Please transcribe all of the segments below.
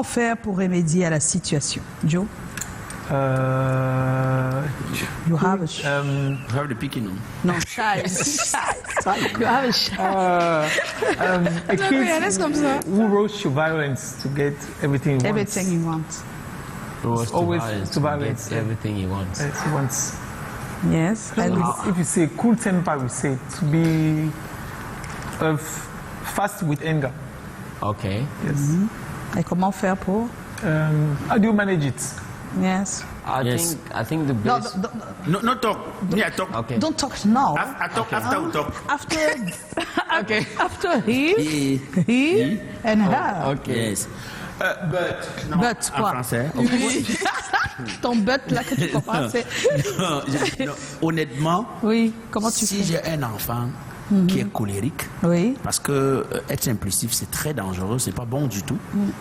faire pour remédier à la situation? Joe? You have a have the picking on. No, shy. You have a shy. A kid comme ça. who rose to violence to get everything he wants. Everything you want. Rose Always to to violence. get everything he wants. Yes, he wants. Yes. And If you say cool temper, we say to be fast with anger. Okay. Yes. et comment faire pour? How do you manage it? Yes. I think the best. No talk. Yeah, talk. Okay. Don't talk now. I talk after we talk. After, Okay. after he and her. Okay. Yes. Non, But en quoi? français. Ton but là que tu comprends, c'est... Non, non, honnêtement, Oui, comment tu si fais? j'ai un enfant qui est colérique, Oui. parce que être impulsif, c'est très dangereux, c'est pas bon du tout.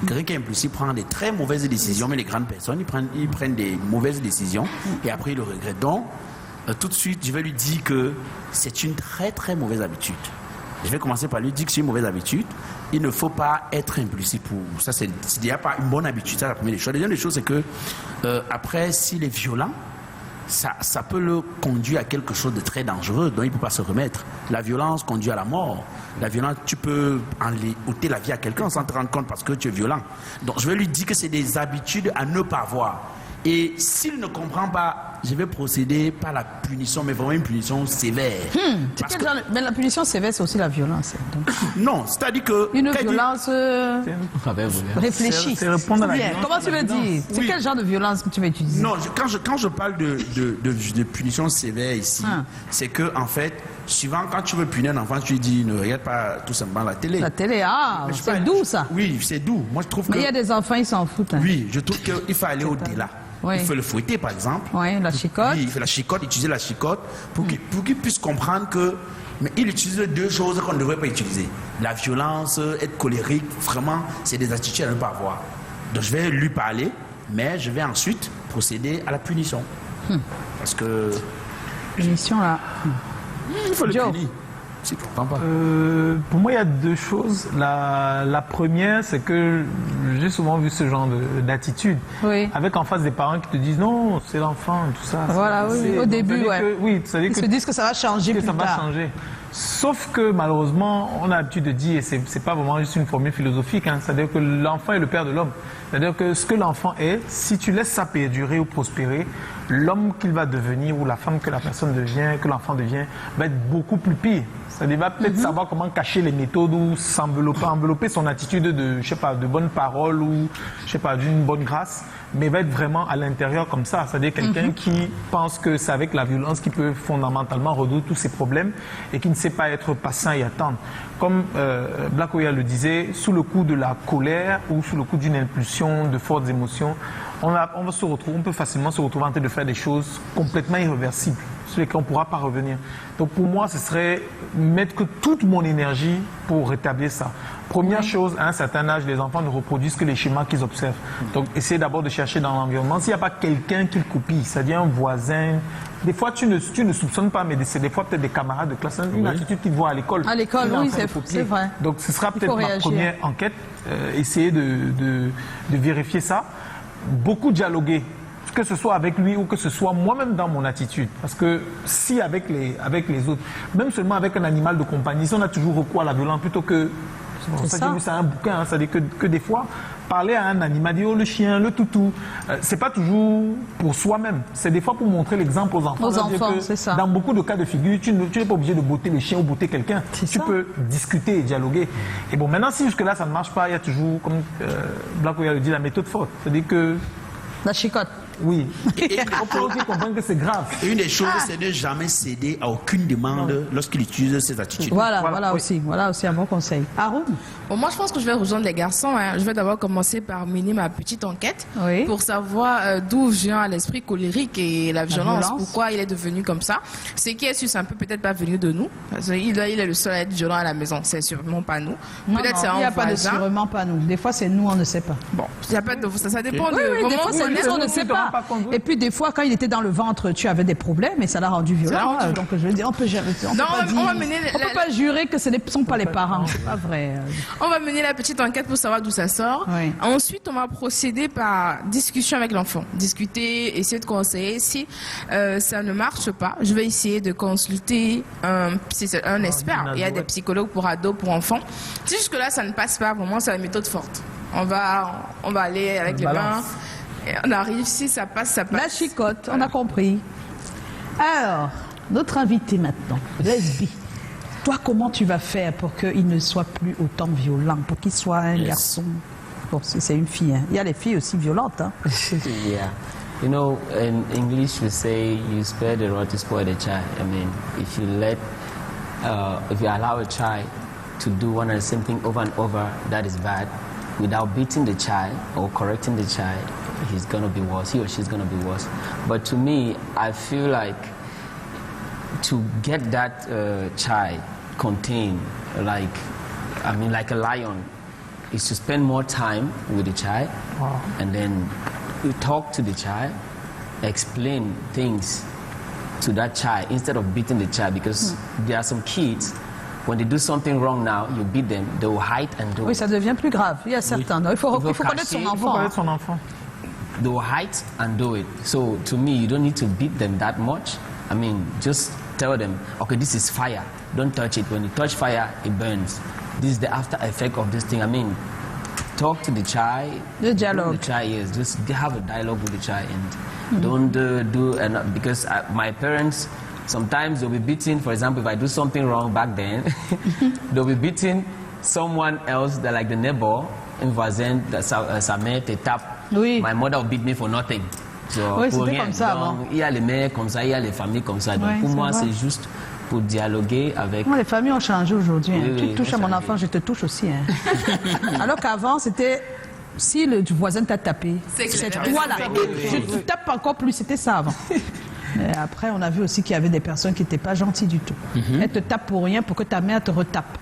Quelqu'un qui est impulsif prend des très mauvaises décisions, mais les grandes personnes, ils prennent des mauvaises décisions et après ils le regrettent. Donc, tout de suite, je vais lui dire que c'est une très très mauvaise habitude. Je vais commencer par lui dire que c'est une mauvaise habitude. Il ne faut pas être impulsif pour ça. C'est déjà pas une bonne habitude. Ça, c'est la première des choses. La deuxième des choses, c'est que après, s'il est violent, ça peut le conduire à quelque chose de très dangereux dont il ne peut pas se remettre. La violence conduit à la mort. La violence, tu peux ôter la vie à quelqu'un sans te rendre compte parce que tu es violent. Donc je vais lui dire que c'est des habitudes à ne pas avoir. Et s'il ne comprend pas, je vais procéder par la punition, mais vraiment une punition sévère. Parce que- Mais la punition sévère, c'est aussi la violence. Donc. non, c'est-à-dire que... Une quand il dit- violence réfléchie. C'est répondre à la Bien. violence. Comment tu veux dire? C'est Oui. quel genre de violence que tu veux utiliser? Non, quand je parle de punition sévère ici, c'est que en fait, souvent quand tu veux punir un enfant, tu lui dis ne regarde pas tout simplement la télé. La télé, Mais je c'est parle- doux ça. Oui, c'est doux. Moi je trouve que... Mais il y a des enfants, ils s'en foutent. Hein. Oui, je trouve qu'il faut aller au-delà. Oui. Il faut le fouetter par exemple. Oui, la chicotte. Oui, il fait la chicotte, utiliser la chicotte pour qu'il puisse comprendre que... Mais il utilise deux choses qu'on ne devrait pas utiliser. La violence, être colérique, vraiment, c'est des attitudes à ne pas avoir. Donc je vais lui parler, mais je vais ensuite procéder à la punition. Parce que... Punition là. Il faut le Joe. punir. Si tu ne comprends pas. Pour moi, il y a deux choses. La première, c'est que j'ai souvent vu ce genre d'attitude. Oui. Avec en face des parents qui te disent non, c'est l'enfant, tout ça. Voilà, oui, C'est- au donc, début, ça veut dire ouais. que- oui, ça veut dire Ils se disent que ça va changer que plus ça va tard. changer. Sauf que malheureusement, on a l'habitude de dire, et c'est pas vraiment juste une formule philosophique, hein, c'est-à-dire que l'enfant est le père de l'homme. C'est-à-dire que ce que l'enfant est, si tu laisses ça perdurer ou prospérer, l'homme qu'il va devenir ou la femme que la personne devient, que l'enfant devient, va être beaucoup plus pire. C'est-à-dire, il va peut-être savoir comment cacher les méthodes ou envelopper son attitude de, je sais pas, de bonne parole ou, je sais pas, d'une bonne grâce, mais il va être vraiment à l'intérieur comme ça. C'est-à-dire quelqu'un qui pense que c'est avec la violence qu'il peut fondamentalement résoudre tous ses problèmes et qui ne sait pas être patient et attendre. Comme Black Oya le disait, sous le coup de la colère ou sous le coup d'une impulsion, de fortes émotions, on peut facilement se retrouver en train de faire des choses complètement irréversibles sur lesquelles on ne pourra pas revenir. Donc pour moi, ce serait mettre que toute mon énergie pour rétablir ça. Première chose, à un certain âge, les enfants ne reproduisent que les schémas qu'ils observent. Donc essayez d'abord de chercher dans l'environnement. S'il n'y a pas quelqu'un qui le copie, c'est-à-dire un voisin, des fois tu ne soupçonnes pas, mais c'est des fois peut-être des camarades de classe, une attitude qu'ils voient à l'école. À l'école, Ils sont en oui, train de c'est copier. vrai. Donc ce sera Il peut-être faut ma réagir. première enquête, essayer de vérifier ça. Beaucoup dialoguer, que ce soit avec lui ou que ce soit moi-même dans mon attitude. Parce que si avec les autres, même seulement avec un animal de compagnie, si on a toujours recours à la violence plutôt que... C'est pour ça que j'ai vu ça un bouquin, hein, c'est-à-dire que des fois, parler à un animal, dire oh, le chien, le toutou, c'est pas toujours pour soi-même. C'est des fois pour montrer l'exemple aux enfants. Aux C'est-à-dire enfants, que c'est ça. Dans beaucoup de cas de figure, tu n'es pas obligé de botter le chien ou botter quelqu'un. C'est Tu ça. peux discuter et dialoguer. Et bon, maintenant, si jusque-là ça ne marche pas, il y a toujours, comme Black Oya le dit, la méthode forte. C'est-à-dire que, La chicotte. oui, on peut aussi comprendre que c'est grave. Et une des choses, c'est de jamais céder à aucune demande lorsqu'il utilise ces attitudes. Voilà oui. aussi un bon conseil. Haroun? Bon, moi, je pense que je vais rejoindre les garçons. Hein. Je vais d'abord commencer par mener ma petite enquête Oui. pour savoir d'où vient l'esprit colérique et la violence, violence. pourquoi il est devenu comme ça. Ce qui est sûr, c'est un peu peut-être pas venu de nous. Parce qu'il est le seul à être violent à la maison. C'est sûrement pas nous. Peut-être c'est il n'y a un pas de voisin. sûrement pas nous. Des fois, c'est nous, on ne sait pas. Bon, il y a pas de... ça dépend Oui, de oui, des comment fois, on c'est connaît. nous, on ne sait pas. ça. Et puis des fois, quand il était dans le ventre, tu avais des problèmes et ça l'a rendu violent. Donc je veux dire, on peut pas jurer que ce ne sont pas les parents. C'est pas vrai. On va mener la petite enquête pour savoir d'où ça sort. Oui. Ensuite, on va procéder par discussion avec l'enfant. Discuter, essayer de conseiller. Si ça ne marche pas, je vais essayer de consulter un expert. Il y a des psychologues pour ados, pour enfants. Si jusque-là, ça ne passe pas, vraiment, c'est la méthode forte. On va aller avec les mains. Et on arrive, si ça passe, ça passe. La chicotte, on a compris. Alors, notre invité maintenant, Lesbi. Toi, comment tu vas faire pour qu'il ne soit plus autant violent, pour qu'il soit un garçon? Bon, c'est une fille. Hein. Il y a les filles aussi violentes. Hein. Yeah. You know, in English we say you spare the rod to spoil the child. I mean, if you allow a child to do one and the same thing over and over, that is bad. Without beating the child or correcting the child, he's gonna be worse. He or she's gonna be worse. But to me, I feel like to get that child contained, like a lion, is to spend more time with the child, and then you talk to the child, explain things to that child instead of beating the child, because there are some kids, when they do something wrong now, you beat them, they will hide and do it. Oui, ça devient plus grave. Il y a certains. Il faut connaître son enfant. They will hide and do it. So to me, you don't need to beat them that much. I mean, just tell them, okay, this is fire. Don't touch it. When you touch fire, it burns. This is the after effect of this thing. I mean, talk to the child. The dialogue. The child, yes. Just have a dialogue with the child and don't because my parents, sometimes they'll be beating, for example, if I do something wrong back then, they'll be beating someone else, like the neighbor, un voisin, sa mère te tape. Oui. My mother will beat me for nothing. So, oui, c'était comme ça avant. Il y a les mères comme ça, il y a les familles comme ça. Donc pour moi, c'est juste pour dialoguer avec... Moi, les familles ont changé aujourd'hui. Hein. Oui, tu touches à mon enfant, je te touche aussi. Hein. Alors qu'avant, c'était... Si le voisin t'a tapé, c'est toi là. Tu tapes encore plus, c'était ça avant. Mais après, on a vu aussi qu'il y avait des personnes qui n'étaient pas gentilles du tout. Elles te tapent pour rien, pour que ta mère te retape.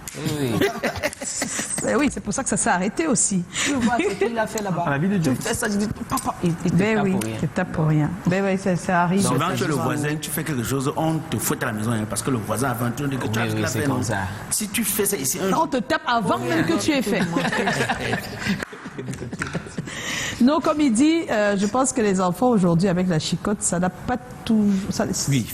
Oui, c'est pour ça que ça s'est arrêté aussi. Tu vois ce qu'il a fait là-bas. Tu fais ça, je dis, papa, il te tape pour rien. Il te tape pour rien. Oui, ça arrive. Souvent, que le voisin, tu fais quelque chose, on te fouette à la maison, hein, parce que le voisin a 20 ans que tu as fait. Comme ça. Si tu fais ça ici, on te tape avant même que tu aies fait. Non, comme il dit, je pense que les enfants aujourd'hui avec la chicotte, ça n'a pas toujours...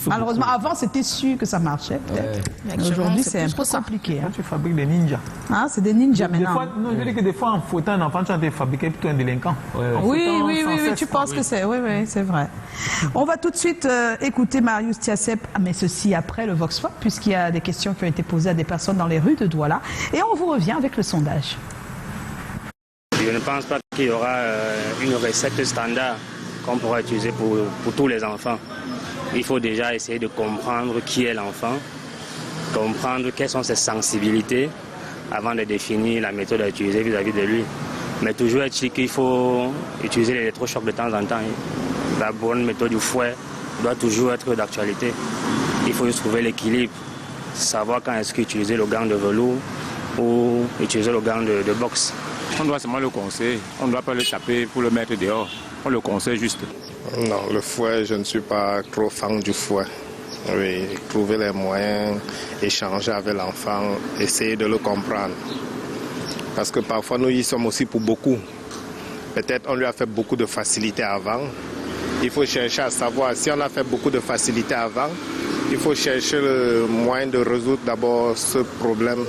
malheureusement, avant c'était sûr que ça marchait peut-être. Aujourd'hui c'est un peu compliqué. Hein. Tu fabriques des ninjas. Ah, c'est des ninjas maintenant. Fois, non, je veux dire que des fois en fouettant un enfant, tu as fabriqué plutôt un délinquant. Oui, tu penses que c'est... Oui, c'est vrai. On va tout de suite écouter Marius Tiasep, mais ceci après le Vox Pop, puisqu'il y a des questions qui ont été posées à des personnes dans les rues de Douala. Et on vous revient avec le sondage. Je ne pense pas qu'il y aura une recette standard qu'on pourra utiliser pour tous les enfants. Il faut déjà essayer de comprendre qui est l'enfant, comprendre quelles sont ses sensibilités avant de définir la méthode à utiliser vis-à-vis de lui. Mais toujours est-il qu'il faut utiliser l'électrochoc de temps en temps. La bonne méthode du fouet doit toujours être d'actualité. Il faut juste trouver l'équilibre, savoir quand est-ce qu'utiliser le gant de velours ou utiliser le gant de boxe. On doit seulement le conseiller, on ne doit pas le taper pour le mettre dehors, on le conseille juste. Non, le fouet, je ne suis pas trop fan du fouet. Oui, trouver les moyens, échanger avec l'enfant, essayer de le comprendre. Parce que parfois nous y sommes aussi pour beaucoup. Peut-être on lui a fait beaucoup de facilité avant. Il faut chercher à savoir si on a fait beaucoup de facilité avant, il faut chercher le moyen de résoudre d'abord ce problème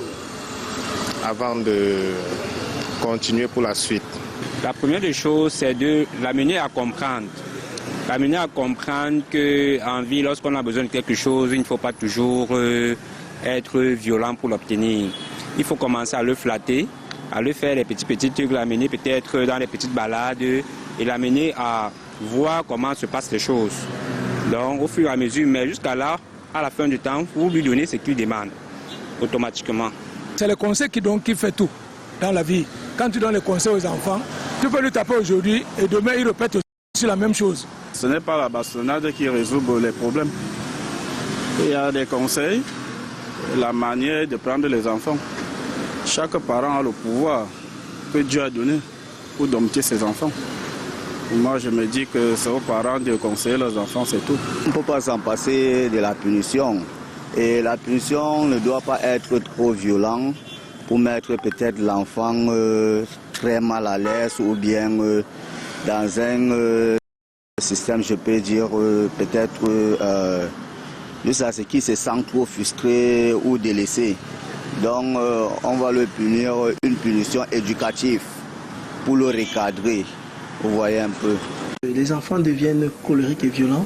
avant de continuer pour la suite. La première des choses, c'est de l'amener à comprendre. L'amener à comprendre qu'en vie, lorsqu'on a besoin de quelque chose, il ne faut pas toujours être violent pour l'obtenir. Il faut commencer à le flatter, à le faire les petits trucs, l'amener peut-être dans les petites balades et l'amener à voir comment se passent les choses. Donc au fur et à mesure, mais jusqu'à là, à la fin du temps, vous lui donnez ce qu'il demande automatiquement. C'est le conseil qui fait tout dans la vie. Quand tu donnes les conseils aux enfants, tu peux lui taper aujourd'hui et demain il répète aussi la même chose. Ce n'est pas la bastonnade qui résout les problèmes. Il y a des conseils, la manière de prendre les enfants. Chaque parent a le pouvoir que Dieu a donné pour dompter ses enfants. Moi, je me dis que c'est aux parents de conseiller leurs enfants, c'est tout. On ne peut pas s'en passer de la punition. Et la punition ne doit pas être trop violente pour mettre peut-être l'enfant très mal à l'aise ou bien dans un système, je peux dire, peut-être juste à ce qui se sent trop frustré ou délaissé. Donc, on va le punir une punition éducative pour le recadrer. Vous voyez un peu. Les enfants deviennent colériques et violents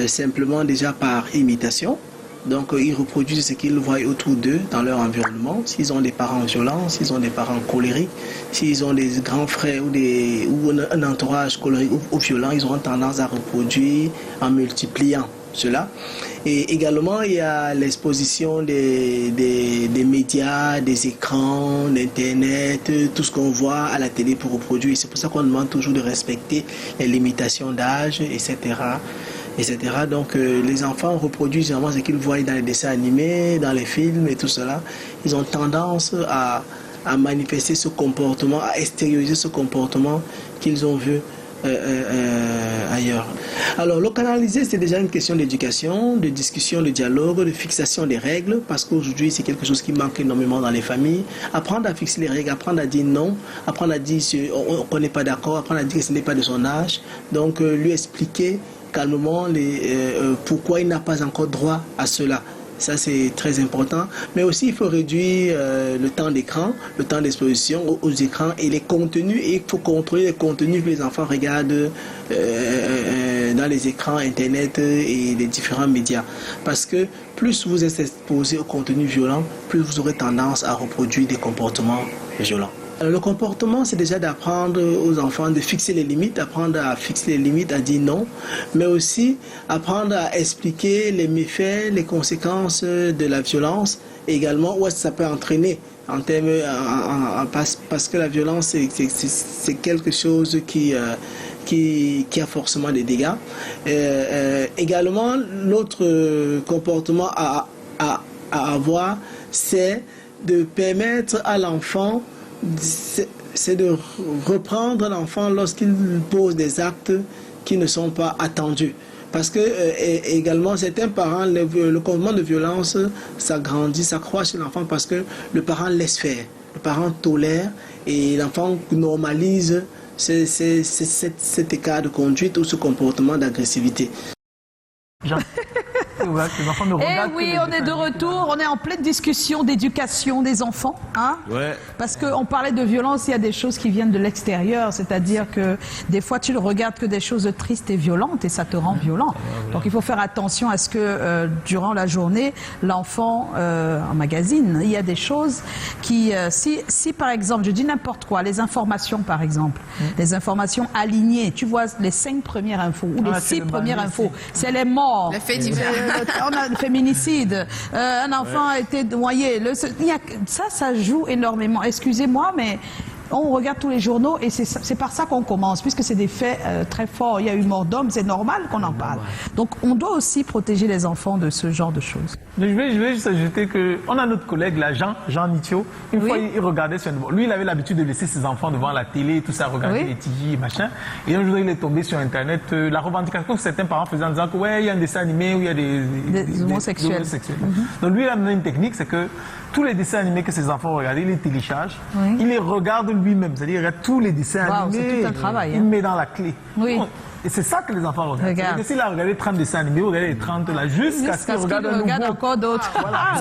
simplement déjà par imitation. Donc ils reproduisent ce qu'ils voient autour d'eux dans leur environnement. S'ils ont des parents violents, s'ils ont des parents colériques, s'ils ont des grands frères ou un entourage colérique ou violent, ils auront tendance à reproduire en multipliant cela. Et également, il y a l'exposition des médias, des écrans, d'Internet, tout ce qu'on voit à la télé pour reproduire. C'est pour ça qu'on demande toujours de respecter les limitations d'âge, etc. Donc les enfants reproduisent vraiment ce qu'ils voient dans les dessins animés, dans les films et tout cela. Ils ont tendance à manifester ce comportement, à extérioriser ce comportement qu'ils ont vu ailleurs. Alors le canaliser, c'est déjà une question d'éducation, de discussion, de dialogue, de fixation des règles, parce qu'aujourd'hui c'est quelque chose qui manque énormément dans les familles. Apprendre à fixer les règles, apprendre à dire non, apprendre à dire qu'on n'est pas d'accord, apprendre à dire que ce n'est pas de son âge. Donc lui expliquer calmement pourquoi il n'a pas encore droit à cela. Ça, c'est très important. Mais aussi, il faut réduire le temps d'écran, le temps d'exposition aux écrans et les contenus. Et il faut contrôler les contenus que les enfants regardent dans les écrans, Internet et les différents médias. Parce que plus vous êtes exposé aux contenus violents, plus vous aurez tendance à reproduire des comportements violents. Le comportement, c'est déjà d'apprendre aux enfants de fixer les limites, apprendre à fixer les limites, à dire non, mais aussi apprendre à expliquer les méfaits, les conséquences de la violence, et également où est-ce que ça peut entraîner en termes, parce que la violence, c'est quelque chose qui a forcément des dégâts. Également, l'autre comportement à avoir, c'est de permettre à l'enfant, c'est de reprendre l'enfant lorsqu'il pose des actes qui ne sont pas attendus. Parce que également, certains parents, le comportement de violence, ça grandit, ça croît chez l'enfant parce que le parent laisse faire, le parent tolère et l'enfant normalise cet écart de conduite ou ce comportement d'agressivité. Eh oui, on est de retour, on est en pleine discussion d'éducation des enfants, hein? Ouais. Parce qu'on parlait de violence, il y a des choses qui viennent de l'extérieur, c'est-à-dire que des fois tu ne regardes que des choses tristes et violentes et ça te rend violent. Donc il faut faire attention à ce que durant la journée, l'enfant emmagasine. Il y a des choses qui, si par exemple, je dis n'importe quoi, les informations par exemple, les informations alignées, tu vois les 5 premières infos ou les 6 premières infos, c'est les morts. Les faits divers. On a le féminicide, un enfant a été noyé. Ça joue énormément. Excusez-moi, mais on regarde tous les journaux et c'est par ça qu'on commence, puisque c'est des faits très forts. Il y a eu mort d'homme, c'est normal qu'on en parle. Donc on doit aussi protéger les enfants de ce genre de choses. Je vais juste ajouter qu'on a notre collègue là, Jean Nitio. Une fois, il regardait sur lui, il avait l'habitude de laisser ses enfants devant la télé, tout ça, regarder les TV, machin. Et un jour, il est tombé sur Internet, la revendication que certains parents faisaient en disant que il y a un dessin animé où il y a des homosexuels. Donc lui, il a donné une technique, c'est que tous les dessins animés que ses enfants regardent, il les télécharge, il les regarde lui-même, c'est-à-dire il regarde tous les dessins animés, c'est tout un travail, il met dans la clé. Oui. Et c'est ça que les enfants regardent. S'il a regardé 30 dessins animés, vous regardez les 30 là, jusqu'à ce qu'il regarde un nouveau. Encore d'autres.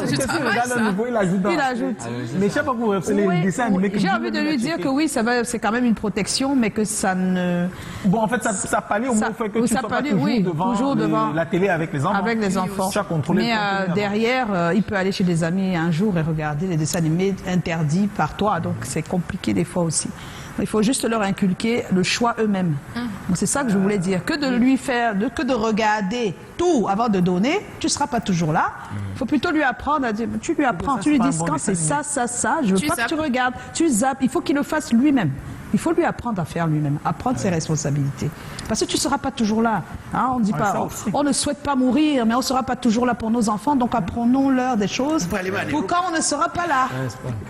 S'il regarde un nouveau, il ajoute dans. Mais je sais pas pourquoi c'est les dessins animés que j'ai envie de lui dire que oui, c'est quand même une protection, mais que ça ne... Bon, en fait, ça pallie au moins au fait que tu sois pas toujours devant la télé avec les enfants. Avec les enfants. Mais derrière, il peut aller chez des amis un jour et regarder les dessins animés interdits par toi. Donc c'est compliqué des fois aussi. Il faut juste leur inculquer le choix eux-mêmes. C'est ça que je voulais dire. Que de lui faire, que de regarder tout avant de donner, tu ne seras pas toujours là. Il faut plutôt lui apprendre à dire, tu lui apprends, tu lui dis quand c'est ça, je veux pas que tu regardes, tu zappes. Il faut qu'il le fasse lui-même. Il faut lui apprendre à faire lui-même, à prendre ses responsabilités. Parce que tu ne seras pas toujours là. Hein, on dit pas, on ne souhaite pas mourir, mais on ne sera pas toujours là pour nos enfants, donc apprenons-leur des choses pour quand on ne sera pas là.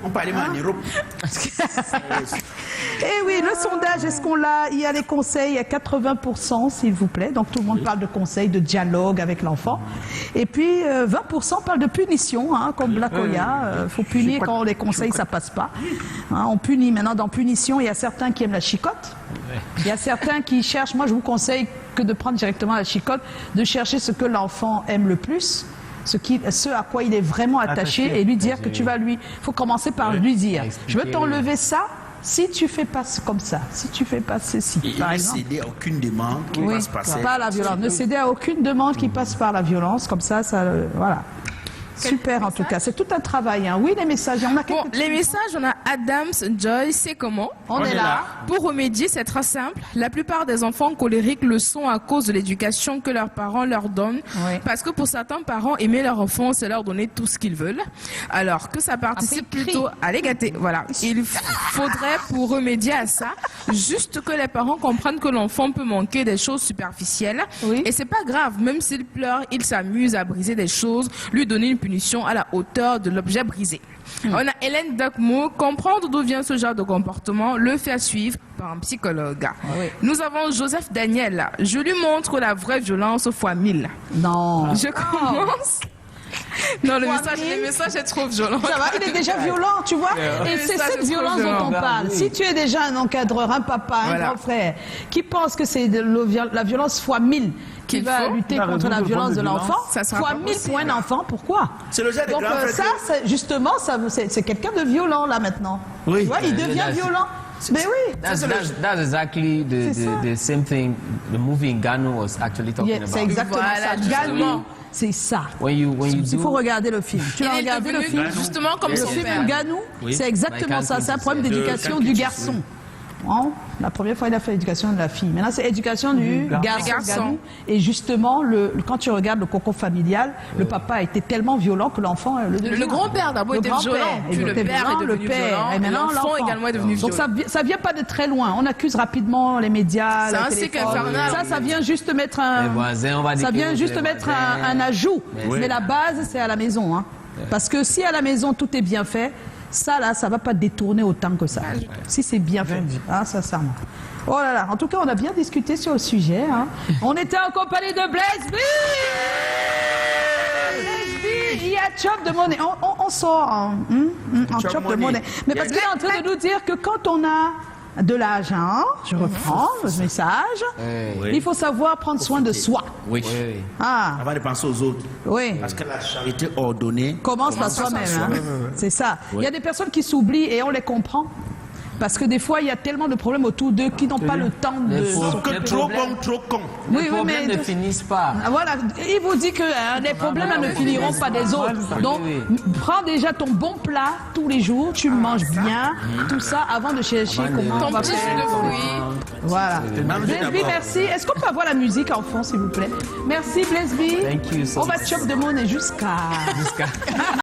On peut aller en Europe. Eh oui, le sondage, est-ce qu'on l'a? Il y a les conseils à 80%, s'il vous plaît. Donc tout le monde parle de conseils, de dialogue avec l'enfant. Et puis 20% parlent de punition, hein, comme Blakoya. Il faut punir quand les conseils, ça passe pas. Hein, on punit. Maintenant, dans punition, il y a certains qui aiment la chicotte. Il y a certains qui cherchent, moi je vous conseille que de prendre directement la chicotte, de chercher ce que l'enfant aime le plus, ce à quoi il est vraiment attaché et lui dire que tu vas lui... Il faut commencer par lui dire, je veux t'enlever ça si tu fais pas comme ça, si tu fais pas ceci, par exemple. Ne céder à aucune demande qui passe par cette... Pas la violence, ne céder à aucune demande qui passe par la violence, comme ça, voilà. Super en tout cas, c'est tout un travail. Hein. Oui, les messages, on a quelques les messages, on a Adams, Joy, c'est comment? On est là. Pour remédier, c'est très simple. La plupart des enfants colériques le sont à cause de l'éducation que leurs parents leur donnent. Oui. Parce que pour certains parents, aimer leur enfant, c'est leur donner tout ce qu'ils veulent. Alors que ça participe plutôt à les gâter. Voilà. Il faudrait, pour remédier à ça, juste que les parents comprennent que l'enfant peut manquer des choses superficielles. Oui. Et c'est pas grave, même s'il pleure, il s'amuse à briser des choses, lui donner une punition à la hauteur de l'objet brisé. On a Hélène Duckmo, comprendre d'où vient ce genre de comportement, le faire suivre par un psychologue. Oui. Nous avons Joseph Daniel, je lui montre la vraie violence fois 1000. Non. Je commence... Non, le message est trop violent. Ça va, il est déjà violent, tu vois. Et c'est cette violence dont on parle. Si tu es déjà un encadreur, un papa, un grand frère, qui pense que c'est la violence fois 1000 qui va lutter contre la violence de l'enfant, fois 1000 pour un enfant, pourquoi? C'est le genre de donc ça, justement, c'est quelqu'un de violent là maintenant. Oui. Tu vois, il devient violent. Mais oui. That's exactly the same thing the movie Ngannou was actually talking about. C'est exactement ça. Ngannou. C'est ça. Il faut regarder le film. Tu as regardé le film? Justement comme le film Ngannou, c'est exactement ça. C'est un problème d'éducation du garçon. Hein? La première fois, il a fait l'éducation de la fille. Maintenant, c'est l'éducation du garçon. Et justement, quand tu regardes le cocon familial, le papa a été tellement violent que l'enfant... Le grand-père d'abord était violent. Puis le père est devenu violent. Et maintenant, l'enfant également est devenu violent. Donc ça vient pas de très loin. On accuse rapidement les médias, c'est un cycle infernal. Ça vient juste mettre un ajout. Mais la base, c'est à la maison. Hein. Parce que si à la maison, tout est bien fait, ça là, ça va pas détourner autant que ça. Si c'est bien fait, hein, sincèrement. Oh là là, en tout cas, on a bien discuté sur le sujet. Hein. On était en compagnie de Blaise B. Il y a Chop de Monnaie. On sort en Chop de Monnaie. Mais parce qu'il est en train de nous dire que quand on a de l'argent, je reprends le message, il faut savoir prendre soin de soi. Oui. Avant de penser aux autres. Oui. Parce que la charité ordonnée commence par soi-même. Hein. C'est ça. Il y a des personnes qui s'oublient et on les comprend. Parce que des fois, il y a tellement de problèmes autour d'eux qui n'ont pas le temps de... Trop bon, trop con. Les problèmes ne finissent pas. Voilà, il vous dit que les problèmes ne finiront pas des autres. Donc, prends déjà ton bon plat tous les jours, tu manges bien, tout ça, avant de chercher comment on va faire. Voilà. Blaise B, merci. Est-ce qu'on peut avoir la musique en fond, s'il vous plaît? Merci, Blaise B. On va Chop de Monnaie jusqu'à...